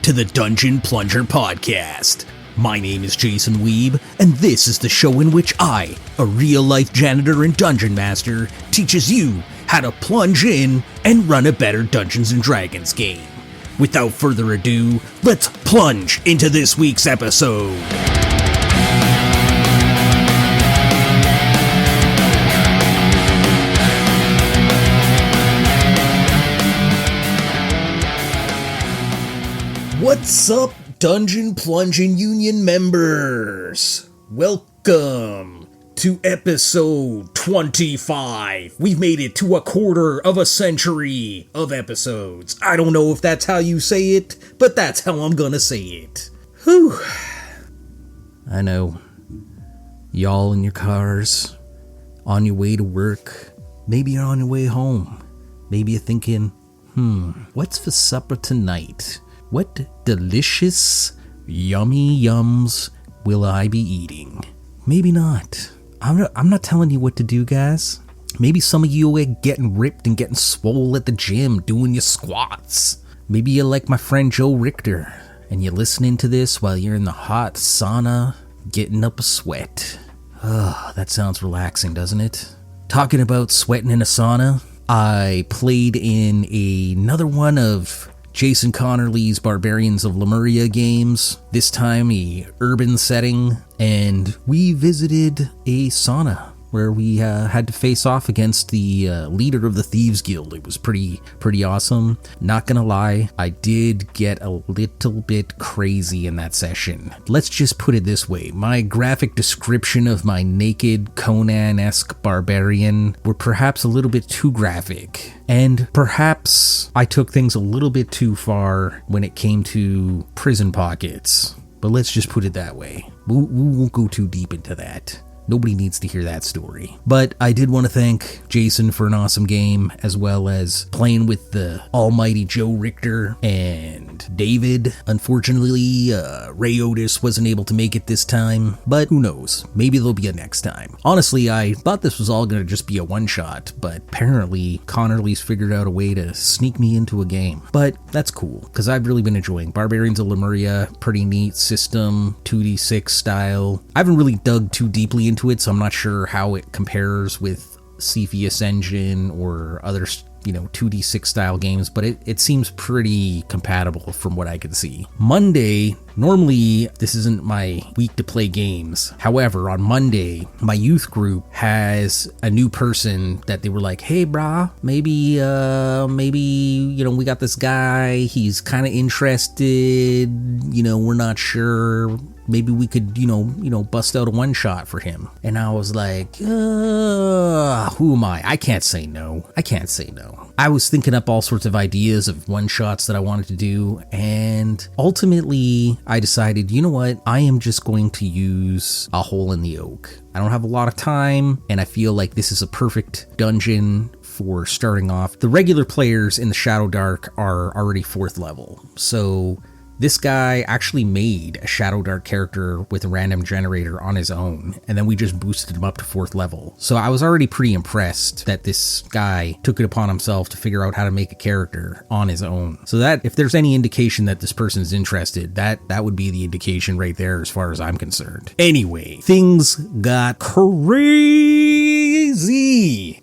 to the Dungeon Plunger Podcast. My name is Jason Weeb, and this is the show in which I, a real-life janitor and dungeon master, teaches you how to plunge in and run a better Dungeons & Dragons game. Without further ado, let's plunge into this week's episode. What's up, Dungeon Plunging Union members? Welcome to episode 25. We've made it to a quarter of a century of episodes. I don't know if that's how you say it, but that's how I'm gonna say it. Whew. I know. Y'all in your cars, on your way to work, maybe you're on your way home. Maybe you're thinking, what's for supper tonight? What delicious, yummy yums will I be eating? Maybe not. I'm not telling you what to do, guys. Maybe some of you are getting ripped and getting swole at the gym, doing your squats. Maybe you're like my friend Joe Richter, and you're listening to this while you're in the hot sauna, getting up a sweat. Oh, that sounds relaxing, doesn't it? Talking about sweating in a sauna, I played in another one of Jason Connerly's Barbarians of Lemuria games, this time a urban setting, and we visited a sauna where we had to face off against the leader of the Thieves Guild. It was pretty awesome. Not gonna lie, I did get a little bit crazy in that session. Let's just put it this way. My graphic description of my naked Conan-esque barbarian were perhaps a little bit too graphic. And perhaps I took things a little bit too far when it came to prison pockets. But let's just put it that way. We won't go too deep into that. Nobody needs to hear that story. But I did want to thank Jason for an awesome game, as well as playing with the almighty Joe Richter and David. Unfortunately, Ray Otis wasn't able to make it this time, but who knows? Maybe there'll be a next time. Honestly, I thought this was all going to just be a one-shot, but apparently Connerly's figured out a way to sneak me into a game. But that's cool, because I've really been enjoying Barbarians of Lemuria. Pretty neat system, 2d6 style. I haven't really dug too deeply into it, so I'm not sure how it compares with Cepheus Engine or other 2d6 style games, but it seems pretty compatible from what I can see. Monday, normally this isn't my week to play games. However, on Monday, my youth group has a new person that they were like, hey brah, maybe we got this guy, he's kind of interested, we're not sure. Maybe we could, bust out a one-shot for him. And I was like, who am I? I can't say no. I was thinking up all sorts of ideas of one-shots that I wanted to do. And ultimately, I decided, you know what? I am just going to use a hole in the oak. I don't have a lot of time, and I feel like this is a perfect dungeon for starting off. The regular players in the Shadow Dark are already 4th level. So this guy actually made a Shadow Dark character with a random generator on his own, and then we just boosted him up to 4th level. So I was already pretty impressed that this guy took it upon himself to figure out how to make a character on his own. So that, if there's any indication that this person's interested, that would be the indication right there as far as I'm concerned. Anyway, things got crazy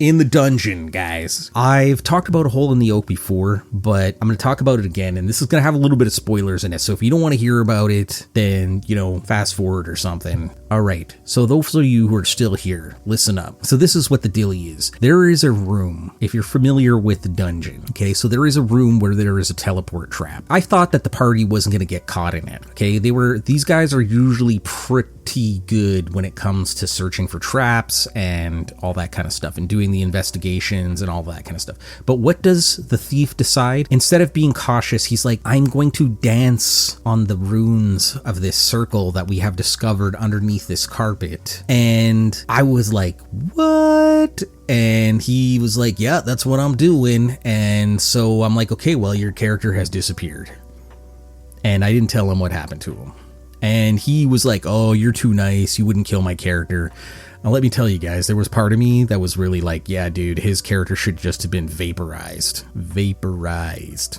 in the dungeon, guys. I've talked about a hole in the oak before, but I'm going to talk about it again, and this is going to have a little bit of spoilers in it, so if you don't want to hear about it, then, fast forward or something. Alright, so those of you who are still here, listen up. So this is what the dealie is. There is a room, if you're familiar with the dungeon, okay, so there is a room where there is a teleport trap. I thought that the party wasn't going to get caught in it, okay? These guys are usually pretty good when it comes to searching for traps and all that kind of stuff, and doing the investigations and all that kind of stuff. But what does the thief decide? Instead of being cautious, he's like, I'm going to dance on the runes of this circle that we have discovered underneath this carpet. And I was like, what? And he was like, yeah, that's what I'm doing. And so I'm like, okay, well, your character has disappeared. And I didn't tell him what happened to him. And he was like, oh, you're too nice, you wouldn't kill my character. Now, let me tell you guys, there was part of me that was really like, yeah, dude, his character should just have been vaporized.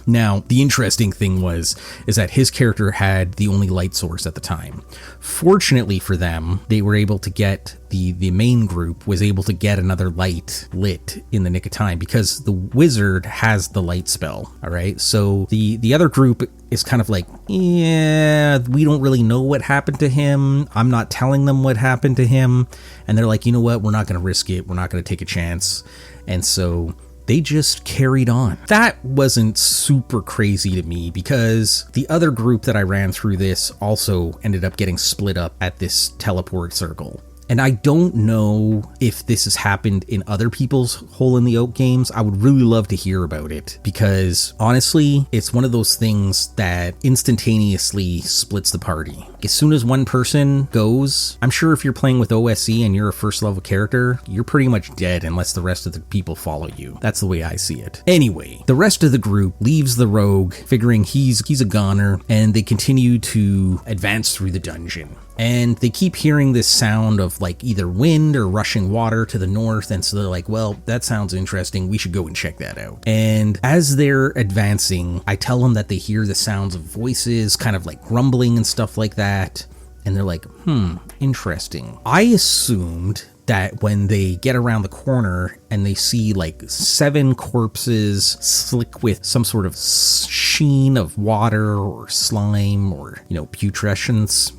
Now, the interesting thing is that his character had the only light source at the time. Fortunately for them, they were able to get the main group was able to get another light lit in the nick of time because the wizard has the light spell. All right. So the other group is kind of like, yeah, we don't really know what happened to him. I'm not telling them what happened to him. And they're like, you know what? We're not going to risk it. We're not going to take a chance. And so they just carried on. That wasn't super crazy to me because the other group that I ran through this also ended up getting split up at this teleport circle. And I don't know if this has happened in other people's Hole in the Oak games. I would really love to hear about it because honestly, it's one of those things that instantaneously splits the party. As soon as one person goes, I'm sure if you're playing with OSE and you're a first level character, you're pretty much dead unless the rest of the people follow you. That's the way I see it. Anyway, the rest of the group leaves the rogue, figuring he's a goner, and they continue to advance through the dungeon. And they keep hearing this sound of like either wind or rushing water to the north. And so they're like, well, that sounds interesting. We should go and check that out. And as they're advancing, I tell them that they hear the sounds of voices, kind of like grumbling and stuff like that. And they're like, interesting. I assumed that when they get around the corner and they see like 7 corpses slick with some sort of sheen of water or slime or, putrescence,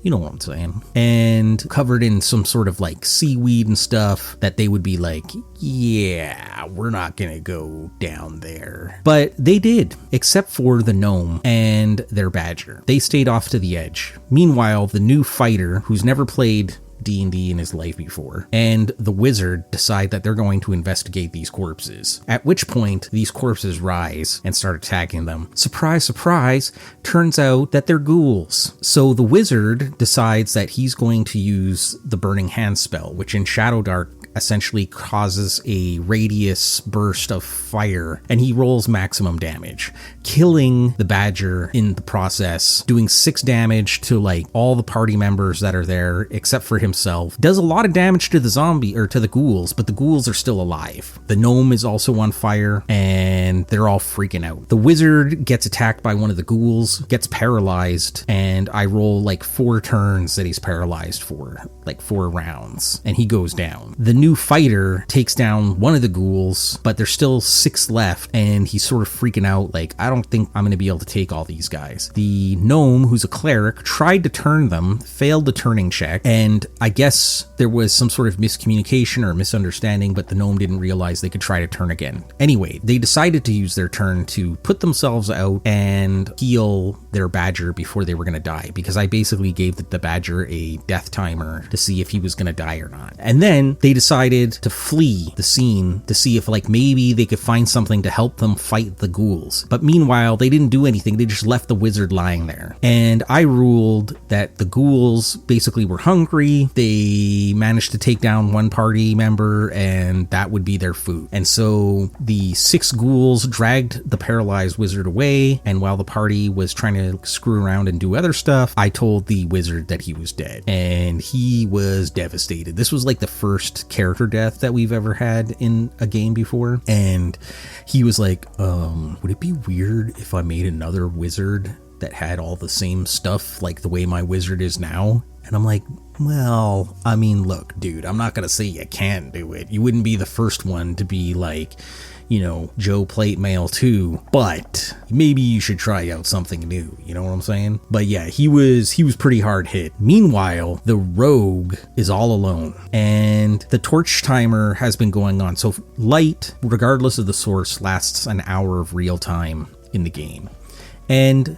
you know what I'm saying, and covered in some sort of like seaweed and stuff, that they would be like, yeah, we're not gonna go down there. But they did, except for the gnome and their badger. They stayed off to the edge. Meanwhile, the new fighter, who's never played D&D in his life before, and the wizard decide that they're going to investigate these corpses. At which point, these corpses rise and start attacking them. Surprise, surprise, turns out that they're ghouls. So the wizard decides that he's going to use the Burning Hand spell, which in Shadowdark essentially causes a radius burst of fire, and he rolls maximum damage, killing the badger in the process, doing 6 damage to like all the party members that are there except for himself. Does a lot of damage to the zombie or to the ghouls, but the ghouls are still alive. The gnome is also on fire and they're all freaking out. The wizard gets attacked by one of the ghouls, gets paralyzed, and I roll like 4 turns that he's paralyzed for, like 4 rounds, and he goes down. The new fighter takes down one of the ghouls, but there's still 6 left, and he's sort of freaking out like, I don't think I'm going to be able to take all these guys. The gnome, who's a cleric, tried to turn them, failed the turning check, and I guess there was some sort of miscommunication or misunderstanding, but the gnome didn't realize they could try to turn again. Anyway, they decided to use their turn to put themselves out and heal their badger before they were going to die, because I basically gave the badger a death timer to see if he was going to die or not. And then they decided to flee the scene to see if like maybe they could find something to help them fight the ghouls. But meanwhile, they didn't do anything. They just left the wizard lying there. And I ruled that the ghouls basically were hungry. They managed to take down one party member, and that would be their food. And so the 6 ghouls dragged the paralyzed wizard away, and while the party was trying to screw around and do other stuff, I told the wizard that he was dead, and he was devastated. This was like the first character death that we've ever had in a game before, and he was like, would it be weird if I made another wizard that had all the same stuff like the way my wizard is now? And I'm like, well, I mean, look, dude, I'm not gonna say you can't do it. You wouldn't be the first one to be like, Joe Plate Mail 2, but maybe you should try out something new, you know what I'm saying? But yeah, he was pretty hard hit. Meanwhile, the rogue is all alone, and the torch timer has been going on. So light, regardless of the source, lasts an hour of real time in the game. And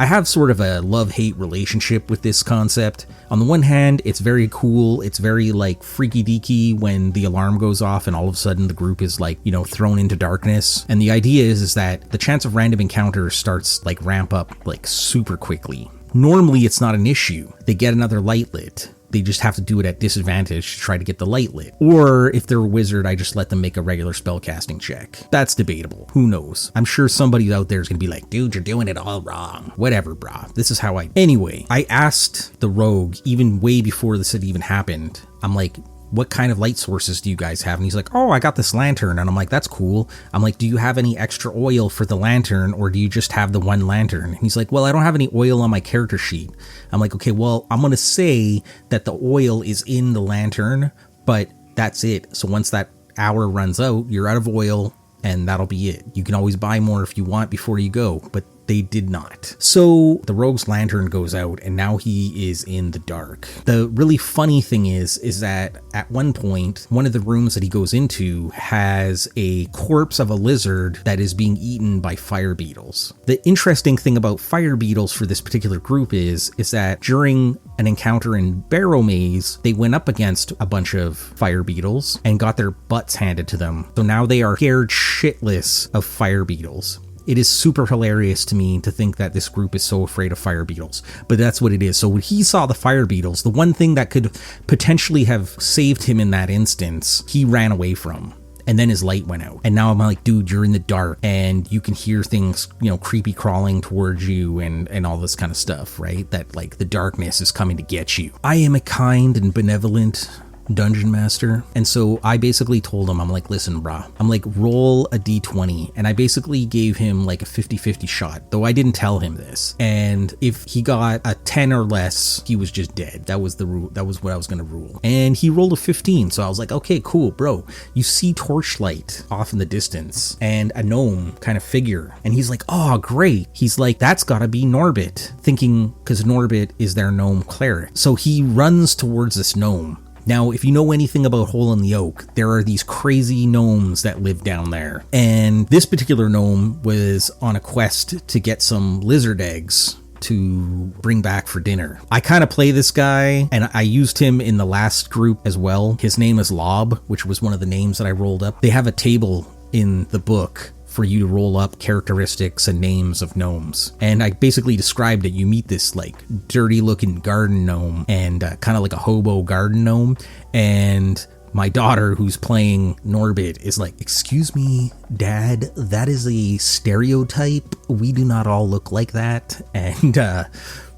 I have sort of a love-hate relationship with this concept. On the one hand, it's very cool. It's very like freaky deaky when the alarm goes off and all of a sudden the group is like, thrown into darkness. And the idea is that the chance of random encounters starts like ramp up like super quickly. Normally it's not an issue. They get another light lit. they just have to do it at disadvantage to try to get the light lit. Or if they're a wizard, I just let them make a regular spellcasting check. That's debatable. Who knows? I'm sure somebody out there is going to be like, dude, you're doing it all wrong. Whatever, brah. This is how Anyway, I asked the rogue, even way before this had even happened, I'm like, what kind of light sources do you guys have? And he's like, oh, I got this lantern. And I'm like, that's cool. I'm like, do you have any extra oil for the lantern, or do you just have the one lantern? And he's like, well, I don't have any oil on my character sheet. I'm like, okay, well, I'm going to say that the oil is in the lantern, but that's it. So once that hour runs out, you're out of oil, and that'll be it. You can always buy more if you want before you go, but they did not. So the rogue's lantern goes out, and now he is in the dark. The really funny thing is that at one point, one of the rooms that he goes into has a corpse of a lizard that is being eaten by fire beetles. The interesting thing about fire beetles for this particular group is that during an encounter in Barrow Maze, they went up against a bunch of fire beetles and got their butts handed to them. So now they are scared shitless of fire beetles. It is super hilarious to me to think that this group is so afraid of fire beetles, but that's what it is. So when he saw the fire beetles, the one thing that could potentially have saved him in that instance, he ran away from. And then his light went out. And now I'm like, dude, you're in the dark and you can hear things, creepy crawling towards you and all this kind of stuff, right? That like the darkness is coming to get you. I am a kind and benevolent dungeon master. And so I basically told him, I'm like, listen, brah, I'm like, roll a d20. And I basically gave him like a 50-50 shot, though I didn't tell him this. And if he got a 10 or less, he was just dead. That was the rule. That was what I was going to rule. And he rolled a 15. So I was like, okay, cool, bro. You see torchlight off in the distance and a gnome kind of figure. And he's like, oh, great. He's like, that's gotta be Norbit, thinking because Norbit is their gnome cleric. So he runs towards this gnome. Now, if you know anything about Hole in the Oak, there are these crazy gnomes that live down there. And this particular gnome was on a quest to get some lizard eggs to bring back for dinner. I kind of play this guy, and I used him in the last group as well. His name is Lob, which was one of the names that I rolled up. They have a table in the book for you to roll up characteristics and names of gnomes. And I basically described it. You meet this like dirty looking garden gnome and kind of like a hobo garden gnome. And my daughter, who's playing Norbit, is like, excuse me, Dad, that is a stereotype. We do not all look like that. And that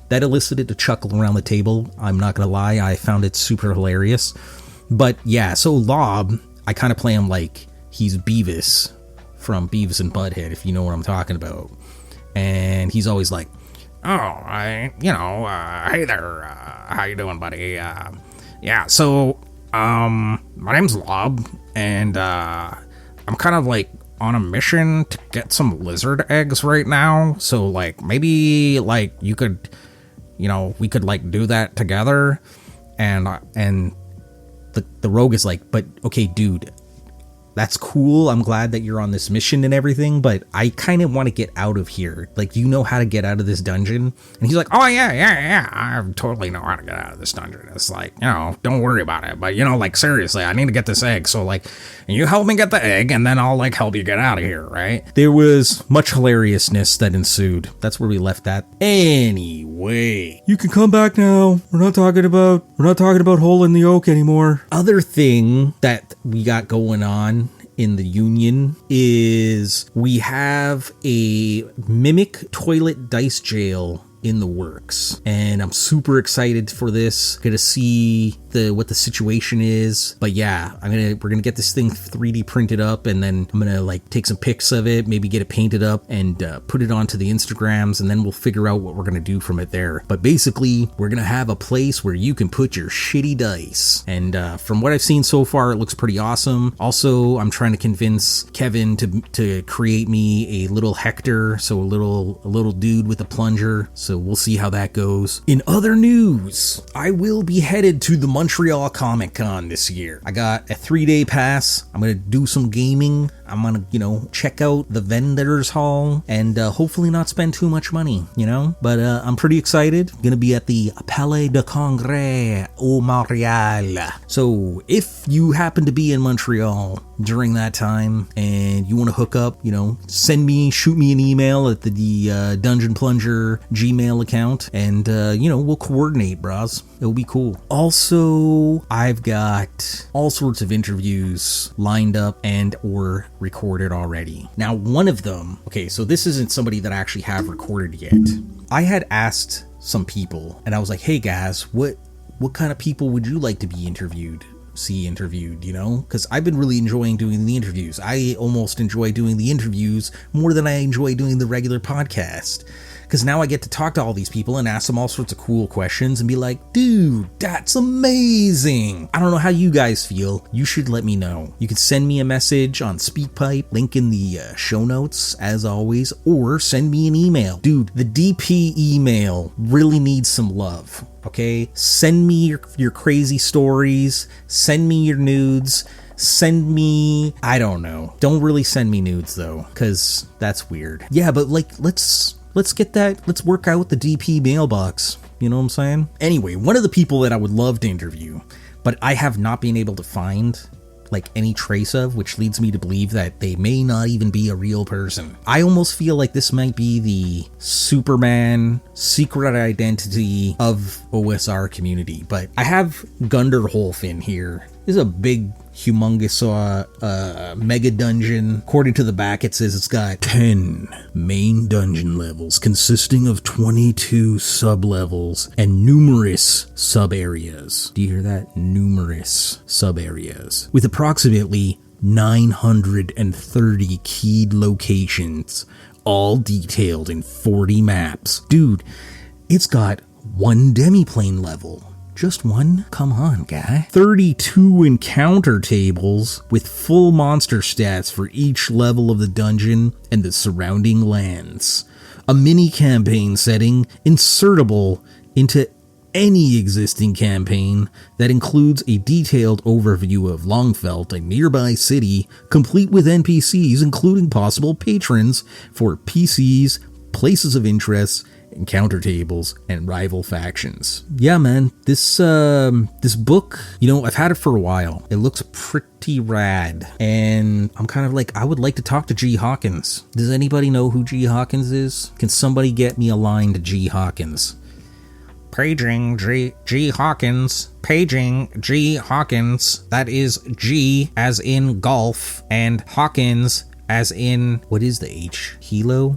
elicited a chuckle around the table. I'm not gonna lie, I found it super hilarious. But yeah, so Lob, I kind of play him like he's Beavis from Beavis and Butthead, if you know what I'm talking about. And he's always like, hey there, how you doing, buddy? So my name's Lob, and I'm kind of like on a mission to get some lizard eggs right now. So like maybe like you could, we could like do that together. And the rogue is like, but okay, dude, that's cool. I'm glad that you're on this mission and everything, but I kind of want to get out of here. Like, do you know how to get out of this dungeon? And he's like, oh, yeah. I totally know how to get out of this dungeon. It's like, don't worry about it. But, like, seriously, I need to get this egg. So, like, you help me get the egg, and then I'll, like, help you get out of here, right? There was much hilariousness that ensued. That's where we left that. Anyway, you can come back now. We're not talking about Hole in the Oak anymore. Other thing that we got going on in the Union is we have a mimic toilet dice jail in the works, and I'm super excited for this. Gonna see what the situation is, but yeah, we're gonna get this thing 3D printed up, and then I'm gonna like take some pics of it, maybe get it painted up and put it onto the Instagrams, and then we'll figure out what we're gonna do from it there. But basically, we're gonna have a place where you can put your shitty dice, and from what I've seen so far, it looks pretty awesome. Also, I'm trying to convince Kevin to create me a little Hecktor, so a little dude with a plunger. So we'll see how that goes. In other news, I will be headed to the Montreal Comic Con this year. I got a 3-day pass. I'm gonna do some gaming. I'm gonna, check out the vendors hall and hopefully not spend too much money, But I'm pretty excited. Gonna be at the Palais de Congrès au Montréal. So if you happen to be in Montreal during that time and you want to hook up, shoot me an email at the Dungeon Plunger Gmail account and, we'll coordinate, bros. It'll be cool. Also, I've got all sorts of interviews lined up and or recorded already. Now, one of them, okay, so this isn't somebody that I actually have recorded yet. I had asked some people and I was like, hey guys, what kind of people would you like to be interviewed? Because I've been really enjoying doing the interviews. I almost enjoy doing the interviews more than I enjoy doing the regular podcast. Because now I get to talk to all these people and ask them all sorts of cool questions and be like, dude, that's amazing. I don't know how you guys feel. You should let me know. You can send me a message on SpeakPipe, link in the show notes, as always, or send me an email. Dude, the DP email really needs some love, okay? Send me your crazy stories. Send me your nudes. Send me, I don't know. Don't really send me nudes, though, because that's weird. Yeah, but, let's get that, let's work out the DP mailbox. You know what I'm saying? Anyway, one of the people that I would love to interview, but I have not been able to find, any trace of, which leads me to believe that they may not even be a real person. I almost feel like this might be the Superman secret identity of OSR community, but I have Gunderholfin here. This is a big, humongous mega dungeon. According to the back, it says it's got 10 main dungeon levels consisting of 22 sub-levels and numerous sub-areas. Do you hear that? Numerous sub-areas. With approximately 930 keyed locations, all detailed in 40 maps. Dude, it's got one demiplane level. Just one? Come on, guy. 32 encounter tables with full monster stats for each level of the dungeon and the surrounding lands. A mini campaign setting insertable into any existing campaign that includes a detailed overview of Longfelt, a nearby city, complete with NPCs, including possible patrons for PCs, places of interest, encounter tables, and rival factions. Yeah, man, this book, I've had it for a while. It looks pretty rad, and I'm kind of I would like to talk to G. Hawkins. Does anybody know who G. Hawkins is? Can somebody get me a line to G. Hawkins? Paging G. Hawkins. Paging G. Hawkins. That is G as in golf, and Hawkins as in, what is the H?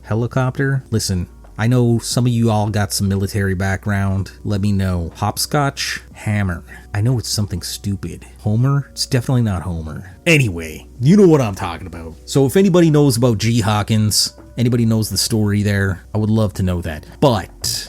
Helicopter? Listen, I know some of you all got some military background. Let me know. Hopscotch? Hammer. I know it's something stupid. Homer? It's definitely not Homer. Anyway, you know what I'm talking about. So if anybody knows about G. Hawkins, anybody knows the story there, I would love to know that. But,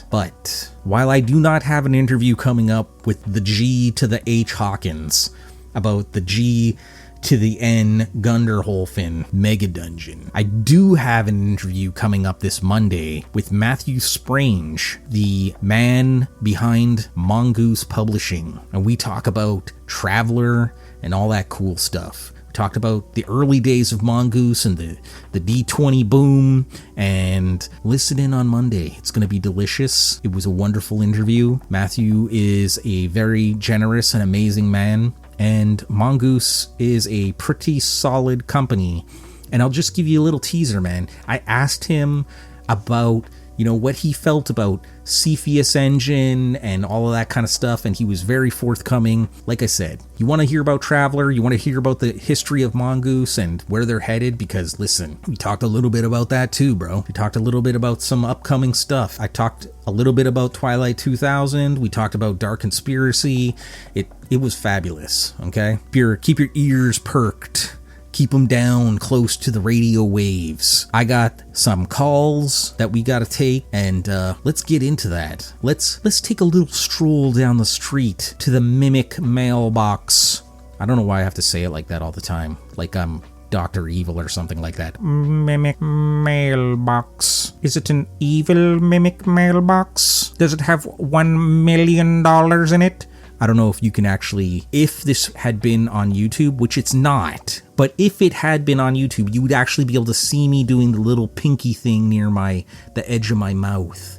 while I do not have an interview coming up with the G to the H. Hawkins about the G to the N Gunderholfin Mega Dungeon, I do have an interview coming up this Monday with Matthew Sprange, the man behind Mongoose Publishing, and we talk about Traveler and all that cool stuff. We talked about the early days of Mongoose and the D20 boom, and listen in on Monday. It's going to be delicious. It was a wonderful interview. Matthew is a very generous and amazing man, and Mongoose is a pretty solid company. And I'll just give you a little teaser, man. I asked him about, what he felt about Cepheus Engine and all of that kind of stuff, and he was very forthcoming. Like I said, you want to hear about Traveler, you want to hear about the history of Mongoose and where they're headed, because listen, we talked a little bit about that too, bro. We talked a little bit about some upcoming stuff. I talked a little bit about Twilight 2000. We talked about Dark Conspiracy. It was fabulous, okay? Keep your ears perked. Keep them down close to the radio waves. I got some calls that we got to take, and let's get into that. Let's take a little stroll down the street to the Mimic Mailbox. I don't know why I have to say it like that all the time, like I'm Dr. Evil or something like that. Mimic Mailbox. Is it an evil Mimic Mailbox? Does it have $1 million in it? I don't know if you can actually, if this had been on YouTube, which it's not, But if it had been on YouTube, you would actually be able to see me doing the little pinky thing near the edge of my mouth.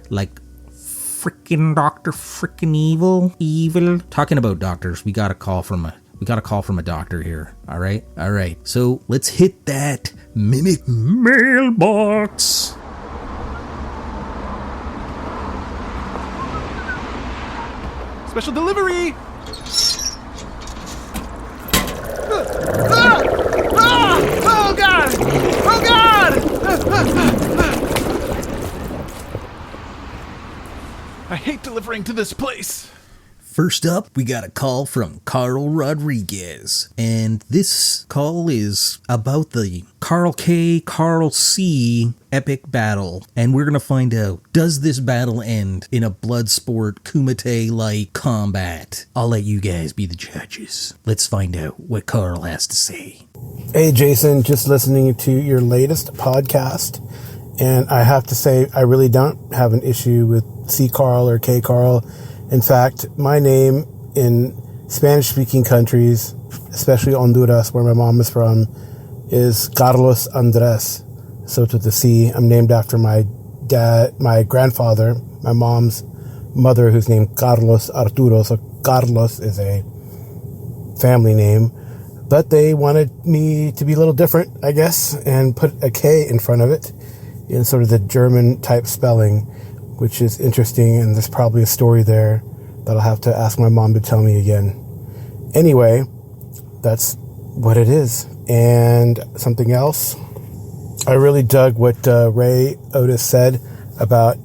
Like, frickin' Dr. Frickin' Evil. Talking about doctors, we got a call from a doctor here. All right. So let's hit that mimic mailbox. Special delivery! Oh God! Oh God! I hate delivering to this place. First up, we got a call from Carl Rodriguez, and this call is about the Carl K, Carl C epic battle, and we're gonna find out, does this battle end in a Bloodsport Kumite-like combat? I'll let you guys be the judges. Let's find out what Carl has to say. Hey Jason, just listening to your latest podcast, and I have to say I really don't have an issue with C Carl or K Carl. In fact, my name in Spanish-speaking countries, especially Honduras, where my mom is from, is Carlos Andres. So to the C, I'm named after my grandfather, my mom's mother, who's named Carlos Arturo. So Carlos is a family name. But they wanted me to be a little different, I guess, and put a K in front of it in sort of the German type spelling, which is interesting, and there's probably a story there that I'll have to ask my mom to tell me again. Anyway, that's what it is. And something else, I really dug what Ray Otis said about,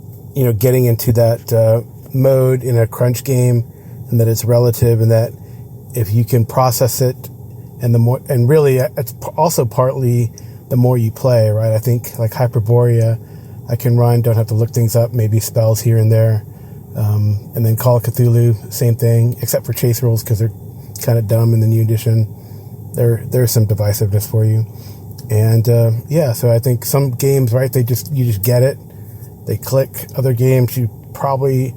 getting into that mode in a crunch game, and that it's relative, and that if you can process it, and really it's also partly the more you play, right? I think like Hyperborea, I can run, don't have to look things up, maybe spells here and there. And then Call of Cthulhu, same thing, except for chase rules because they're kind of dumb in the new edition. There's some divisiveness for you. And so I think some games, right, you just get it. They click. Other games, you probably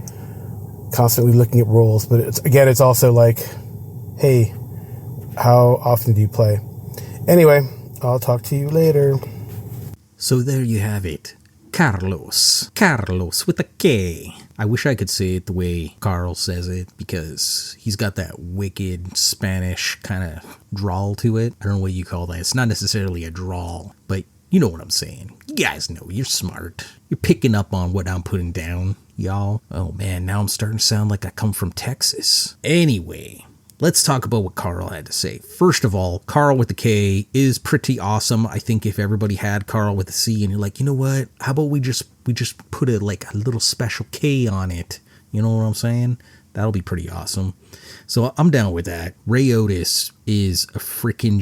constantly looking at rules. But it's also like, hey, how often do you play? Anyway, I'll talk to you later. So there you have it. Carlos with a K. I wish I could say it the way Carl says it, because he's got that wicked Spanish kind of drawl to it. I don't know what you call that. It's not necessarily a drawl, but you know what I'm saying. You guys know, you're smart. You're picking up on what I'm putting down, y'all. Oh man, now I'm starting to sound like I come from Texas. Anyway, let's talk about what Carl had to say. First of all, Carl with the K is pretty awesome. I think if everybody had Carl with the C and you're like, you know what? How about we just put a little special K on it? You know what I'm saying? That'll be pretty awesome. So I'm down with that. Ray Otis is a freaking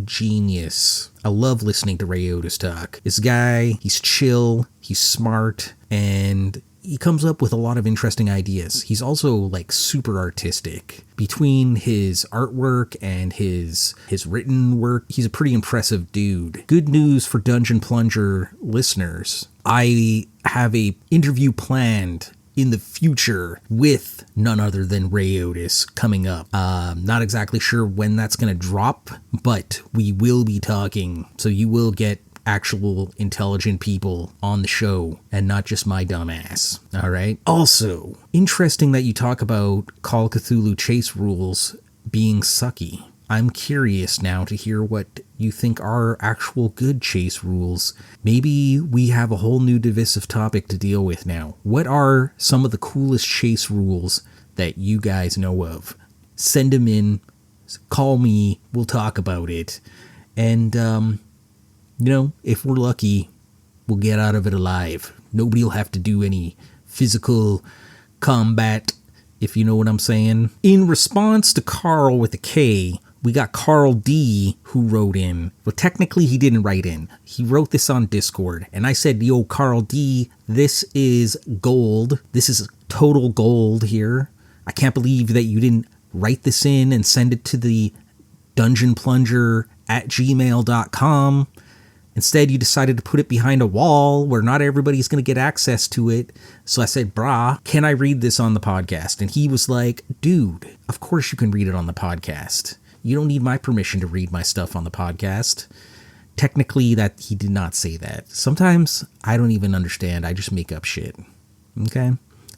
genius. I love listening to Ray Otis talk. This guy, he's chill, he's smart, and he comes up with a lot of interesting ideas. He's also super artistic. Between his artwork and his written work, he's a pretty impressive dude. Good news for Dungeon Plunger listeners. I have a interview planned in the future with none other than Ray Otis coming up. Not exactly sure when that's going to drop, but we will be talking. So you will get actual intelligent people on the show and not just my dumb ass. All right. Also, interesting that you talk about Call of Cthulhu chase rules being sucky. I'm curious now to hear what you think are actual good chase rules. Maybe we have a whole new divisive topic to deal with now. What are some of the coolest chase rules that you guys know of? Send them in. Call me. We'll talk about it. And, if we're lucky, we'll get out of it alive. Nobody will have to do any physical combat, if you know what I'm saying. In response to Carl with a K, we got Carl D, who wrote in. Well, technically he didn't write in. He wrote this on Discord, and I said, yo, Carl D, this is gold. This is total gold here. I can't believe that you didn't write this in and send it to the dungeonplunger@gmail.com. Instead, you decided to put it behind a wall where not everybody's going to get access to it. So I said, brah, can I read this on the podcast? And he was like, dude, of course you can read it on the podcast. You don't need my permission to read my stuff on the podcast. Technically, that he did not say that. Sometimes I don't even understand. I just make up shit. Okay?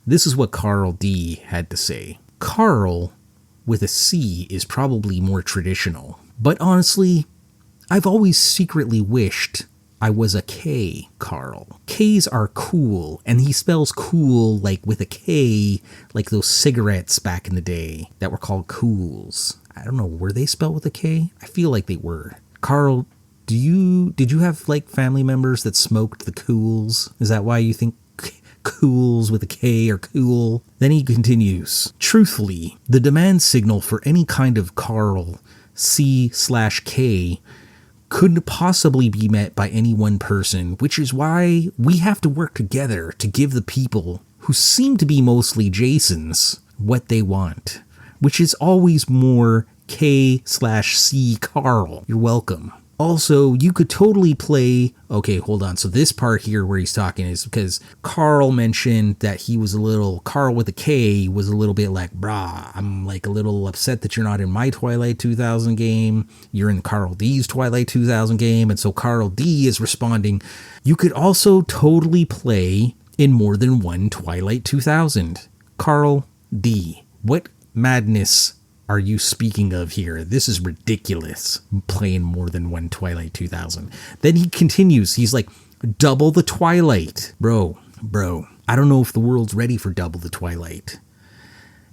This is what Carl D had to say. Carl, with a C, is probably more traditional. But honestly, I've always secretly wished I was a K Carl. K's are cool, and he spells cool like with a K, like those cigarettes back in the day that were called Cools. I don't know, were they spelled with a K? I feel like they were. Carl, did you have like family members that smoked the Cools? Is that why you think Cools with a K are cool? Then he continues, truthfully, the demand signal for any kind of Carl C/K couldn't possibly be met by any one person, which is why we have to work together to give the people, who seem to be mostly Jasons, what they want, which is always more K/C Carl. You're welcome. Also, you could totally play... Okay, hold on. So this part here where he's talking is because Carl mentioned that he was a little... Carl with a K was a little bit like, brah, I'm like a little upset that you're not in my Twilight 2000 game. You're in Carl D's Twilight 2000 game. And so Carl D is responding, you could also totally play in more than one Twilight 2000. Carl D. What madness are you speaking of here? This is ridiculous, playing more than one Twilight 2000. Then he continues, he's like, double the Twilight. Bro, I don't know if the world's ready for double the Twilight.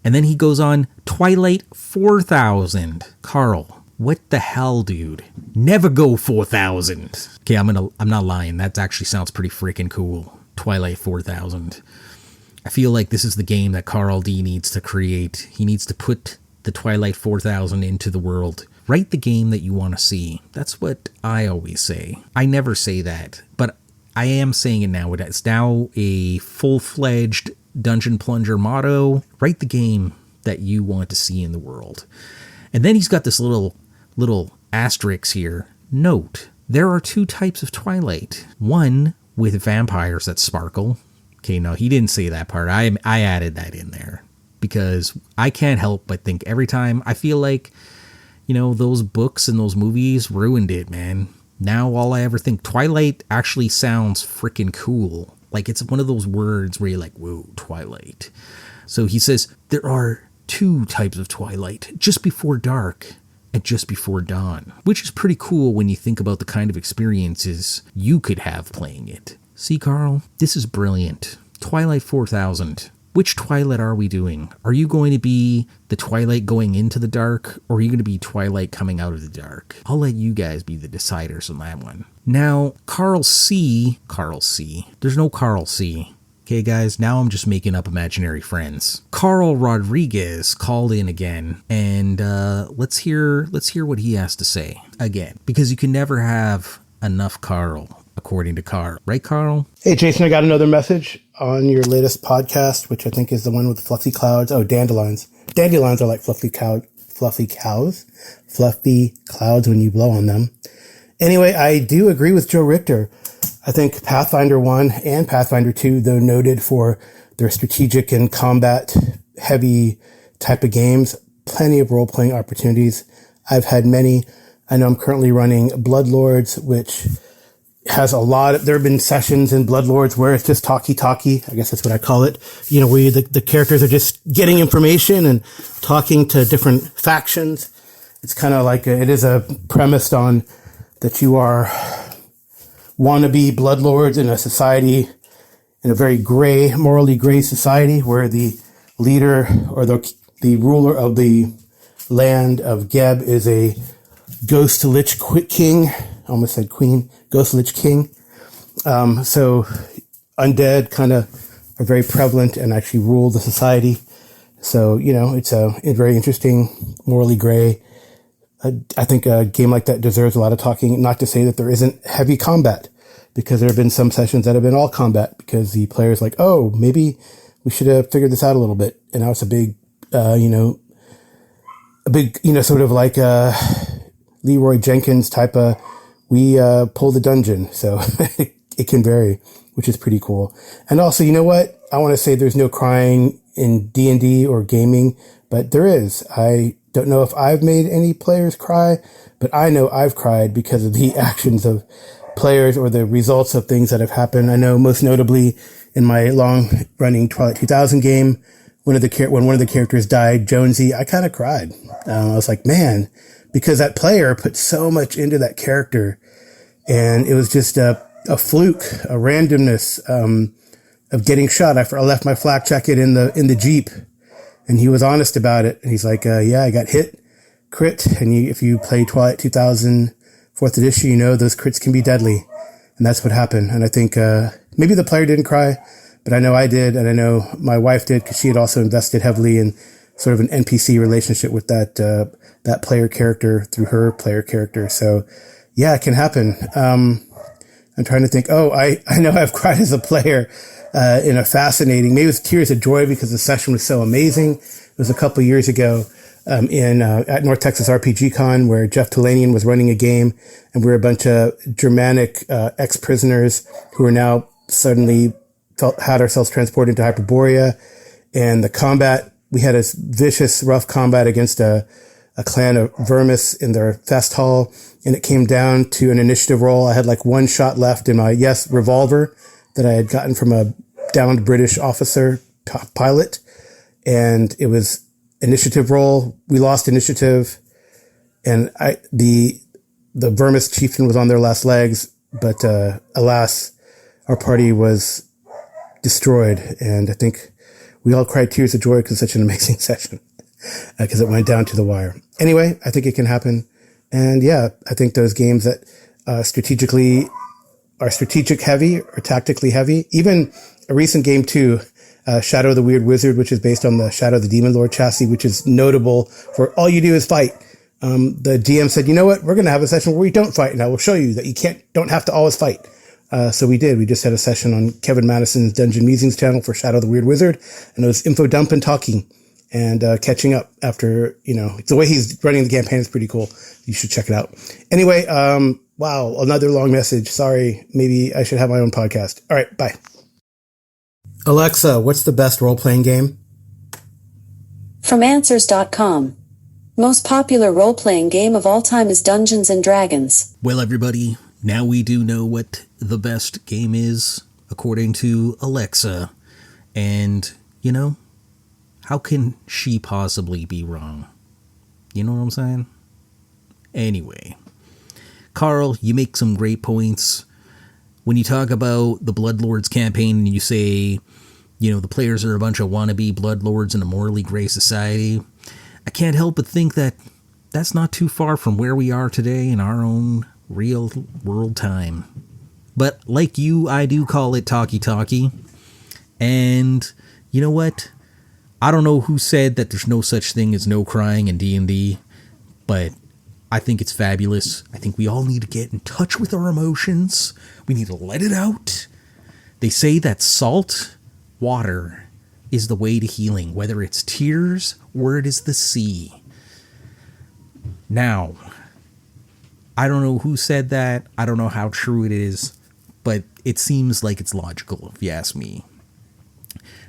And then he goes on, Twilight 4000. Carl, what the hell, dude? Never go 4000. Okay, I'm not lying. That actually sounds pretty freaking cool. Twilight 4000. I feel like this is the game that Carl D needs to create. He needs to put the Twilight 4000 into the world. Write the game that you want to see. That's what I always say. I never say that, but I am saying it now. It's now a full-fledged Dungeon Plunger motto. Write the game that you want to see in the world. And then he's got this little asterisk here. Note, there are two types of Twilight. One with vampires that sparkle. Okay, no, he didn't say that part. I added that in there. Because I can't help but think every time, I feel like, those books and those movies ruined it, man. Now all I ever think, Twilight actually sounds freaking cool. Like it's one of those words where you're like, whoa, Twilight. So he says, there are two types of Twilight, just before dark and just before dawn. Which is pretty cool when you think about the kind of experiences you could have playing it. See, Carl, this is brilliant. Twilight 4000. Which Twilight are we doing? Are you going to be the Twilight going into the dark, or are you going to be Twilight coming out of the dark? I'll let you guys be the deciders on that one. Now, Carl C. There's no Carl C. Okay, guys, now I'm just making up imaginary friends. Carl Rodriguez called in again, and let's hear what he has to say again, because you can never have enough Carl. According to Carl. Right, Carl? Hey, Jason, I got another message on your latest podcast, which I think is the one with the fluffy clouds. Oh, dandelions. Dandelions are like fluffy clouds when you blow on them. Anyway, I do agree with Joe Richter. I think Pathfinder 1 and Pathfinder 2, though noted for their strategic and combat heavy type of games, plenty of role-playing opportunities. I've had many. I know I'm currently running Bloodlords, which has there have been sessions in Bloodlords where it's just talkie. I guess that's what I call it. Where the characters are just getting information and talking to different factions. It's kind of like it is a premised on that you are wannabe Bloodlords in a society, in a very morally gray society where the leader or the ruler of the land of Geb is a Ghost Lich King. I almost said queen. Ghost Lich King. So undead kind of are very prevalent and actually rule the society. So, it's a very interesting, morally gray. I think a game like that deserves a lot of talking, not to say that there isn't heavy combat, because there have been some sessions that have been all combat because the player's like, oh, maybe we should have figured this out a little bit. And now it's a big, sort of like Leroy Jenkins type of, we pull the dungeon. So it can vary, which is pretty cool. And also, you know what? I want to say there's no crying in D&D or gaming, but there is. I don't know if I've made any players cry, but I know I've cried because of the actions of players or the results of things that have happened. I know most notably in my long-running Twilight 2000 game, when one of the characters died, Jonesy, I kind of cried. I was like, man, because that player put so much into that character, and it was just a fluke, a randomness of getting shot. I left my flak jacket in the Jeep, and he was honest about it. And he's like, yeah, I got hit, crit, and if you play Twilight 2000 4th edition, you know those crits can be deadly, and that's what happened. And I think maybe the player didn't cry, but I know I did, and I know my wife did, because she had also invested heavily in sort of an NPC relationship with that player character through her player character. So yeah, it can happen. I'm trying to think. Oh, I know I've cried as a player in a fascinating, maybe it was tears of joy because the session was so amazing. It was a couple years ago at North Texas RPG Con, where Jeff Talanian was running a game, and we were a bunch of Germanic ex-prisoners who are now suddenly had ourselves transported into Hyperborea. And the combat, we had a vicious, rough combat against a clan of Vermis in their fest hall, and it came down to an initiative roll. I had like one shot left in my revolver that I had gotten from a downed British officer pilot, and it was initiative roll. We lost initiative, and the Vermis chieftain was on their last legs, but alas, our party was destroyed, and I think we all cried tears of joy because it's such an amazing session, because it went down to the wire. Anyway, I think it can happen, and yeah, I think those games that strategically are strategic heavy or tactically heavy, even a recent game too, Shadow of the Weird Wizard, which is based on the Shadow of the Demon Lord chassis, which is notable for all you do is fight. The GM said, you know what, we're going to have a session where we don't fight, and I will show you that you don't have to always fight. So we did. We just had a session on Kevin Madison's Dungeon Musings channel for Shadow of the Weird Wizard, and it was info dump and talking and catching up after, the way he's running the campaign is pretty cool. You should check it out. Anyway, wow, another long message. Sorry, maybe I should have my own podcast. All right, bye. Alexa, what's the best role-playing game? From Answers.com. Most popular role-playing game of all time is Dungeons & Dragons. Well, everybody, now we do know what the best game is, according to Alexa. And, how can she possibly be wrong? You know what I'm saying? Anyway, Carl, you make some great points. When you talk about the Bloodlords campaign and you say, the players are a bunch of wannabe Bloodlords in a morally gray society, I can't help but think that that's not too far from where we are today in our own real world time. But like you, I do call it talkie-talkie. And you know what? I don't know who said that there's no such thing as no crying in D&D, but I think it's fabulous. I think we all need to get in touch with our emotions. We need to let it out. They say that salt water is the way to healing, whether it's tears or it is the sea. Now, I don't know who said that. I don't know how true it is, but it seems like it's logical, if you ask me.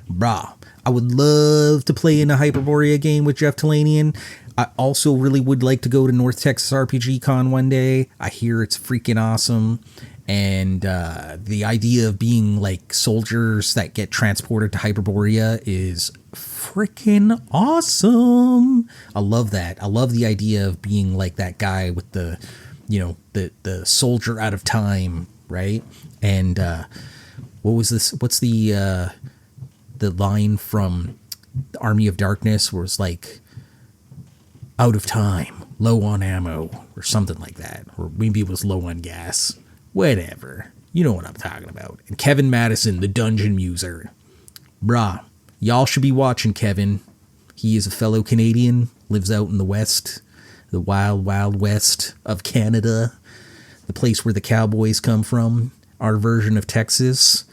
Brah, I would love to play in a Hyperborea game with Jeff Talanian. I also really would like to go to North Texas RPG Con one day. I hear it's freaking awesome. And the idea of being like soldiers that get transported to Hyperborea is freaking awesome. I love that. I love the idea of being like that guy with the soldier out of time, right? And what was this? What's the line from the Army of Darkness where it's like, out of time, low on ammo, or something like that. Or maybe it was low on gas. Whatever. You know what I'm talking about. And Kevin Madison, the Dungeon Muser. Brah, y'all should be watching Kevin. He is a fellow Canadian, lives out in the West, the wild, wild West of Canada, the place where the cowboys come from, our version of Texas.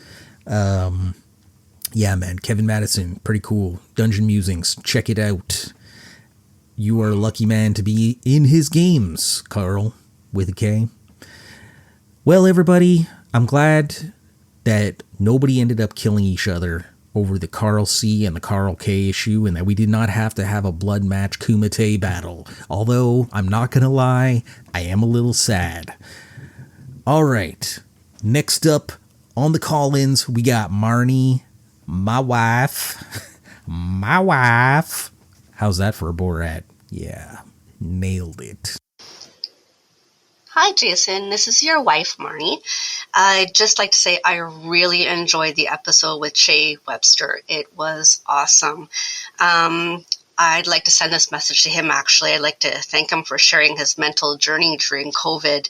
Yeah, man, Kevin Madison, pretty cool. Dungeon Musings, check it out. You are a lucky man to be in his games, Carl, with a K. Well, everybody, I'm glad that nobody ended up killing each other over the Carl C and the Carl K issue, and that we did not have to have a blood match Kumite battle. Although, I'm not gonna lie, I am a little sad. Alright, next up on the call-ins, we got Marnie, my wife. My wife. How's that for a Borat? Yeah, nailed it. Hi, Jason. This is your wife, Marnie. I'd just like to say I really enjoyed the episode with Shea Webster. It was awesome. I'd like to send this message to him, actually. I'd like to thank him for sharing his mental journey during COVID.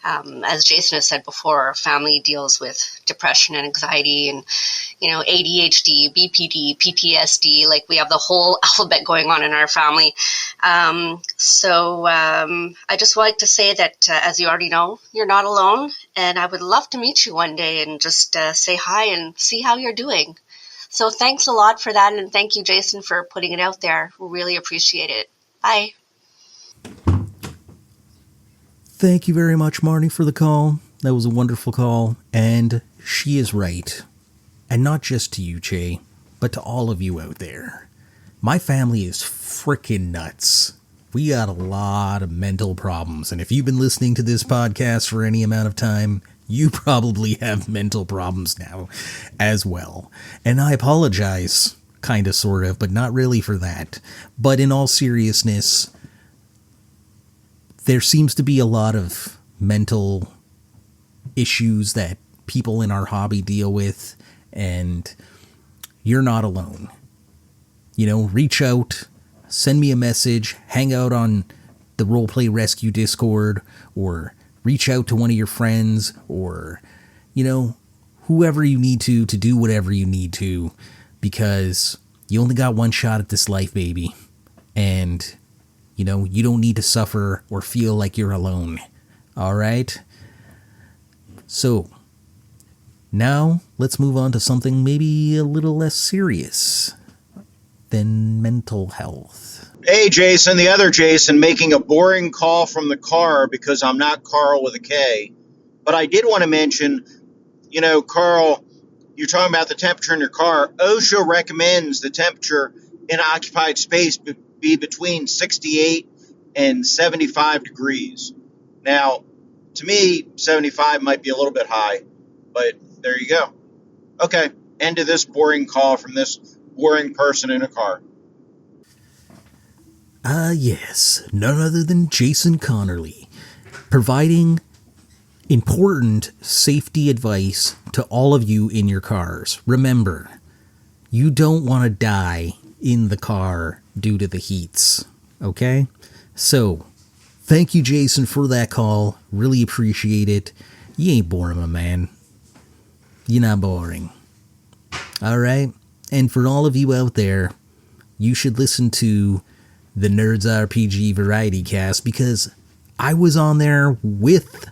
As Jason has said before, our family deals with depression and anxiety and, ADHD, BPD, PTSD. Like, we have the whole alphabet going on in our family. So I just like to say that, as you already know, you're not alone. And I would love to meet you one day and just say hi and see how you're doing. So thanks a lot for that, and thank you, Jason, for putting it out there. We really appreciate it. Bye. Thank you very much, Marnie, for the call. That was a wonderful call, and she is right. And not just to you, Che, but to all of you out there. My family is frickin' nuts. We got a lot of mental problems, and if you've been listening to this podcast for any amount of time, you probably have mental problems now as well. And I apologize, kinda, sort of, but not really for that. But in all seriousness, there seems to be a lot of mental issues that people in our hobby deal with, and you're not alone. Reach out, send me a message, hang out on the Roleplay Rescue Discord, or reach out to one of your friends, or, whoever you need to do whatever you need to, because you only got one shot at this life, baby. And, you don't need to suffer or feel like you're alone. Alright? So, now let's move on to something maybe a little less serious than mental health. Hey, Jason, the other Jason, making a boring call from the car because I'm not Carl with a K. But I did want to mention, Carl, you're talking about the temperature in your car. OSHA recommends the temperature in occupied space be between 68 and 75 degrees. Now, to me, 75 might be a little bit high, but there you go. Okay, end of this boring call from this boring person in a car. Yes, none other than Jason Connerly, providing important safety advice to all of you in your cars. Remember, you don't want to die in the car due to the heats, okay? So, thank you, Jason, for that call. Really appreciate it. You ain't boring, my man. You're not boring. Alright? And for all of you out there, you should listen to the Nerds RPG Variety Cast, because I was on there with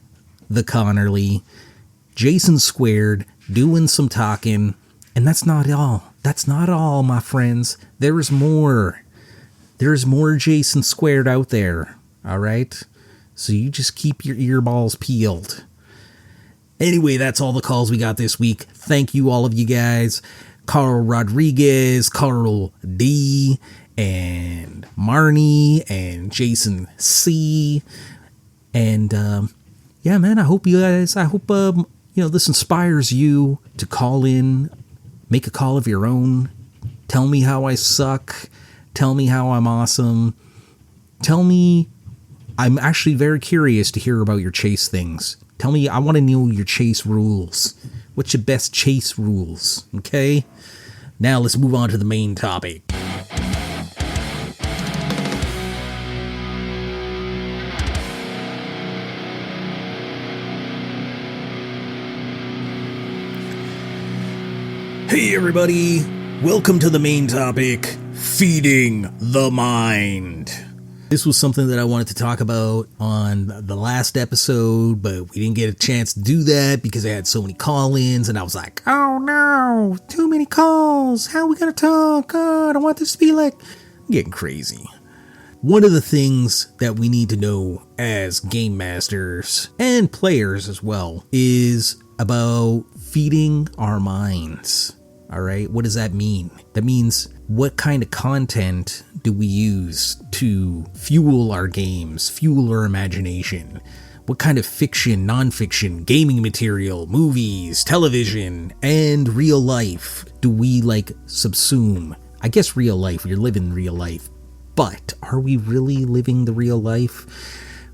the Connerly, Jason Squared, doing some talking, and that's not all. That's not all, my friends. There's more. There's more Jason Squared out there, alright? So you just keep your earballs peeled. Anyway, that's all the calls we got this week. Thank you, all of you guys. Carl Rodriguez, Carl D., and Marnie, and Jason C. And, yeah, man, I hope this inspires you to call in, make a call of your own. Tell me how I suck. Tell me how I'm awesome. Tell me, I'm actually very curious to hear about your chase things. Tell me, I want to know your chase rules. What's your best chase rules, okay? Now let's move on to the main topic. Hey everybody, welcome to the main topic, feeding the mind. This was something that I wanted to talk about on the last episode, but we didn't get a chance to do that because I had so many call-ins, and I was like, oh no, too many calls, how are we gonna talk? I don't want this to be like, I'm getting crazy. One of the things that we need to know as game masters, and players as well, is about feeding our minds. All right, what does that mean? That means what kind of content do we use to fuel our games, fuel our imagination? What kind of fiction, nonfiction, gaming material, movies, television, and real life do we subsume? I guess real life, you're living real life, but are we really living the real life?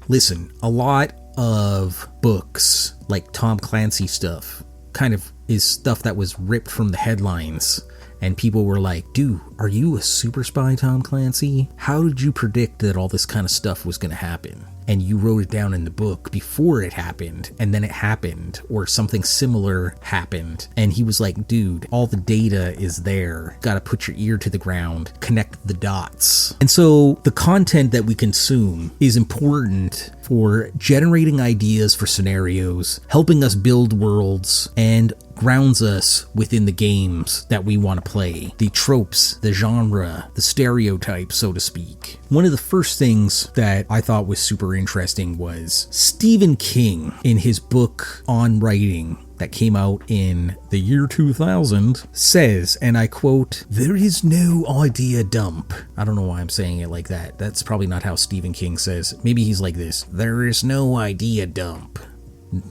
Listen, a lot of books, like Tom Clancy stuff, kind of is stuff that was ripped from the headlines. And people were like, dude, are you a super spy, Tom Clancy? How did you predict that all this kind of stuff was going to happen? And you wrote it down in the book before it happened, and then it happened, or something similar happened. And he was like, dude, all the data is there. Got to put your ear to the ground, connect the dots. And so the content that we consume is important for generating ideas for scenarios, helping us build worlds, and grounds us within the games that we want to play. The tropes, the genre, the stereotypes, so to speak. One of the first things that I thought was super interesting was Stephen King, in his book on writing that came out in the year 2000, says, and I quote, "There is no idea dump." I don't know why I'm saying it like that. That's probably not how Stephen King says. Maybe he's like this. There is no idea dump.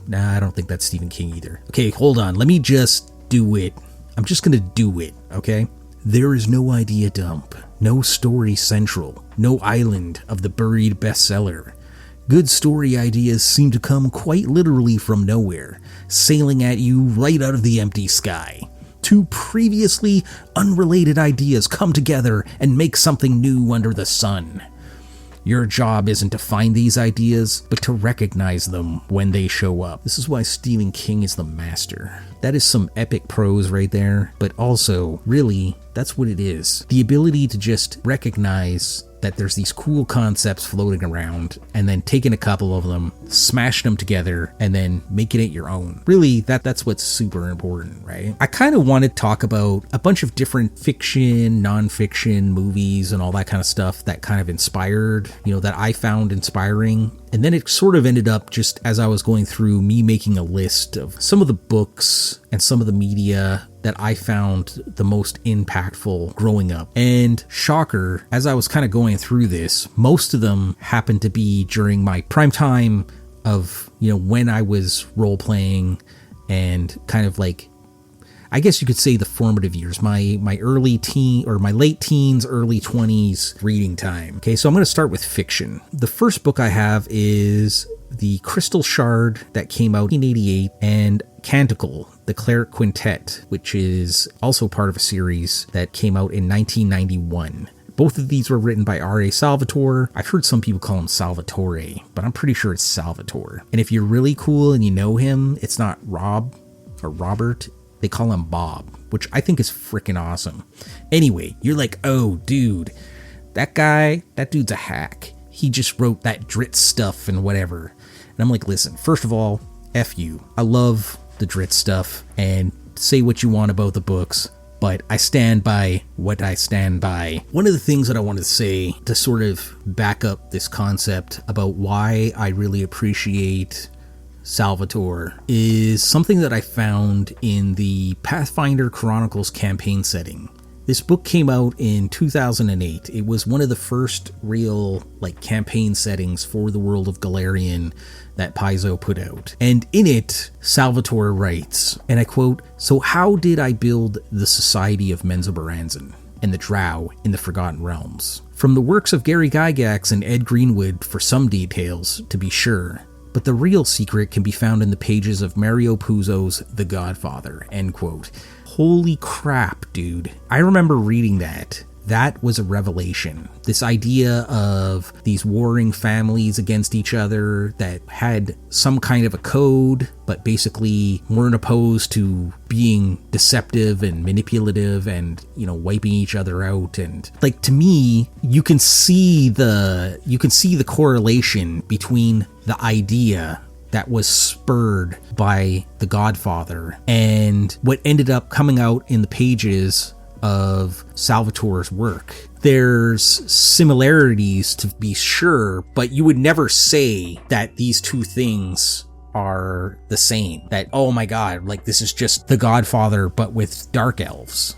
Nah, I don't think that's Stephen King either. Okay, hold on. Let me just do it. I'm just gonna do it, okay? There is no idea dump. No story central. No island of the buried bestseller. Good story ideas seem to come quite literally from nowhere, sailing at you right out of the empty sky. Two previously unrelated ideas come together and make something new under the sun. Your job isn't to find these ideas, but to recognize them when they show up. This is why Stephen King is the master. That is some epic prose right there, but also, really, that's what it is. The ability to just recognize that there's these cool concepts floating around, and then taking a couple of them, smashing them together, and then making it your own. Really, that's what's super important, right? I kind of want to talk about a bunch of different fiction, non-fiction movies and all that kind of stuff that kind of inspired, that I found inspiring. And then it sort of ended up, just as I was going through, me making a list of some of the books and some of the media that I found the most impactful growing up. And shocker, as I was kind of going through this, most of them happened to be during my prime time of, when I was role playing and kind of I guess you could say the formative years, my early teen or my late teens, early 20s reading time. Okay, so I'm going to start with fiction. The first book I have is The Crystal Shard that came out in 1988, and Canticle, the Cleric Quintet, which is also part of a series that came out in 1991. Both of these were written by R.A. Salvatore. I've heard some people call him Salvatore, but I'm pretty sure it's Salvatore. And if you're really cool and you know him, it's not Rob or Robert. They call him Bob, which I think is freaking awesome. Anyway, you're like, oh, dude, that dude's a hack. He just wrote that Dritz stuff and whatever. And I'm like, listen, first of all, F you. I love the Dritz stuff, and say what you want about the books, but I stand by what I stand by. One of the things that I wanted to say to sort of back up this concept about why I really appreciate Salvatore is something that I found in the Pathfinder Chronicles campaign setting. This book came out in 2008. It was one of the first real campaign settings for the world of Golarion that Paizo put out. And in it, Salvatore writes, and I quote, "So how did I build the Society of Menzoberranzan and the Drow in the Forgotten Realms? From the works of Gary Gygax and Ed Greenwood for some details, to be sure, but the real secret can be found in the pages of Mario Puzo's The Godfather," end quote. Holy crap, dude. I remember reading that. That was a revelation. This idea of these warring families against each other that had some kind of a code, but basically weren't opposed to being deceptive and manipulative and, wiping each other out. And to me, you can see the correlation between the idea that was spurred by The Godfather and what ended up coming out in the pages of Salvatore's work. There's similarities, to be sure, but you would never say that these two things are the same. That, oh my god, like this is just The Godfather, but with dark elves.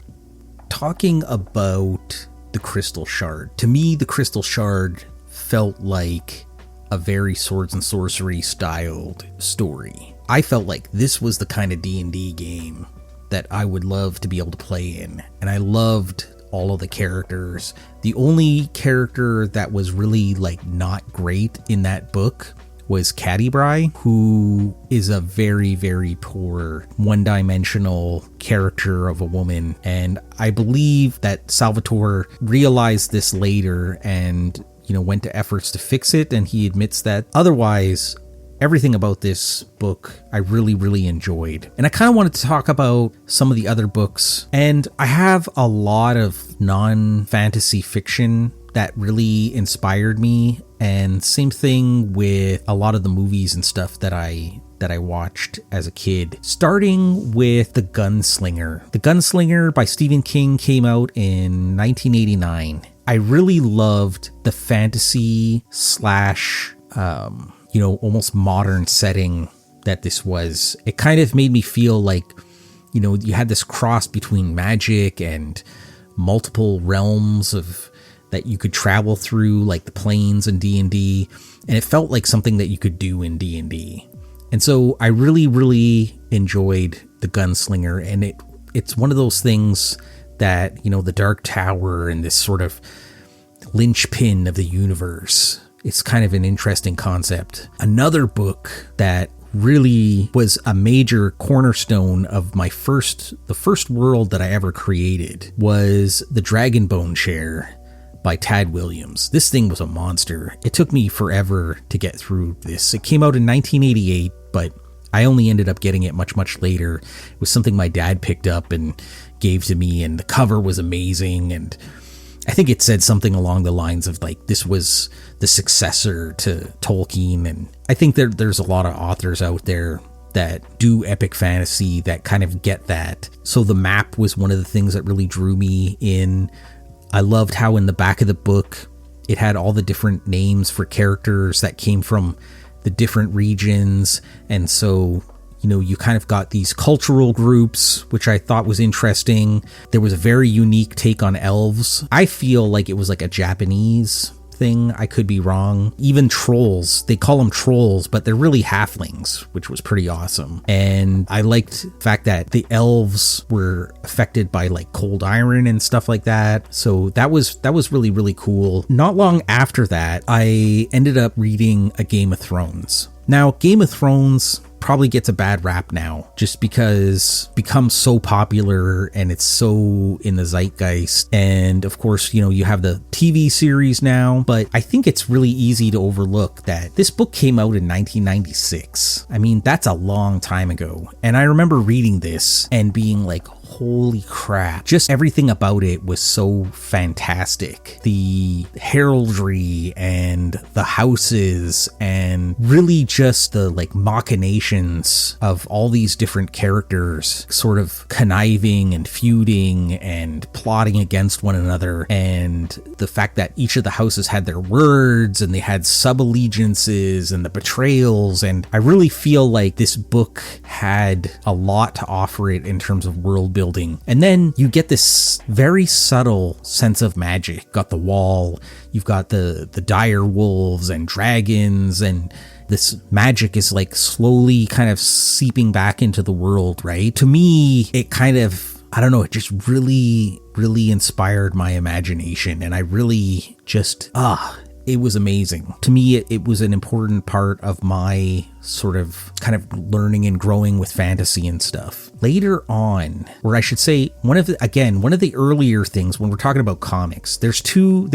Talking about the Crystal Shard, to me, the Crystal Shard felt like a very swords and sorcery styled story. I felt like this was the kind of D&D game that I would love to be able to play in, and I loved all of the characters. The only character that was really like not great in that book was Cadibry, who is a very, very poor one-dimensional character of a woman. And I believe that Salvatore realized this later and, went to efforts to fix it. And he admits that. Otherwise, everything about this book I really, really enjoyed. And I kind of wanted to talk about some of the other books. And I have a lot of non-fantasy fiction that really inspired me, and same thing with a lot of the movies and stuff that I watched as a kid. Starting with The Gunslinger. The Gunslinger by Stephen King came out in 1989. I really loved the fantasy slash almost modern setting that this was. It kind of made me feel like, you had this cross between magic and multiple realms of that you could travel through, like the planes in D&D, and it felt like something that you could do in D&D. And so I really, really enjoyed The Gunslinger, and it's one of those things that, the Dark Tower and this sort of linchpin of the universe, it's kind of an interesting concept. Another book that really was a major cornerstone of the first world that I ever created was The Dragonbone Chair by Tad Williams. This thing was a monster. It took me forever to get through this. It came out in 1988, but I only ended up getting it much, much later. It was something my dad picked up and gave to me, and the cover was amazing. And I think it said something along the lines of like, this was the successor to Tolkien. And I think there's a lot of authors out there that do epic fantasy that kind of get that. So the map was one of the things that really drew me in. I loved how in the back of the book, it had all the different names for characters that came from the different regions. And so, you kind of got these cultural groups, which I thought was interesting. There was a very unique take on elves. I feel like it was like a Japanese thing. I could be wrong. Even trolls, they call them trolls, but they're really halflings, which was pretty awesome. And I liked the fact that the elves were affected by like cold iron and stuff like that. So that was really, really cool. Not long after that, I ended up reading A Game of Thrones. Now, Game of Thrones probably gets a bad rap now just because it becomes so popular and it's so in the zeitgeist. And of course, you have the TV series now, but I think it's really easy to overlook that this book came out in 1996. I mean, that's a long time ago. And I remember reading this and being like, holy crap, just everything about it was so fantastic. The heraldry and the houses and really just the like machinations of all these different characters sort of conniving and feuding and plotting against one another, and the fact that each of the houses had their words and they had sub-allegiances and the betrayals. And I really feel like this book had a lot to offer it in terms of world building. And then you get this very subtle sense of magic. Got the wall, you've got the dire wolves and dragons, and this magic is like slowly kind of seeping back into the world, right? To me, it kind of, I don't know, it just really, really inspired my imagination. And I really just, it was amazing. To me, it was an important part of my sort of kind of learning and growing with fantasy and stuff. Later on, or I should say, one of the earlier things when we're talking about comics, there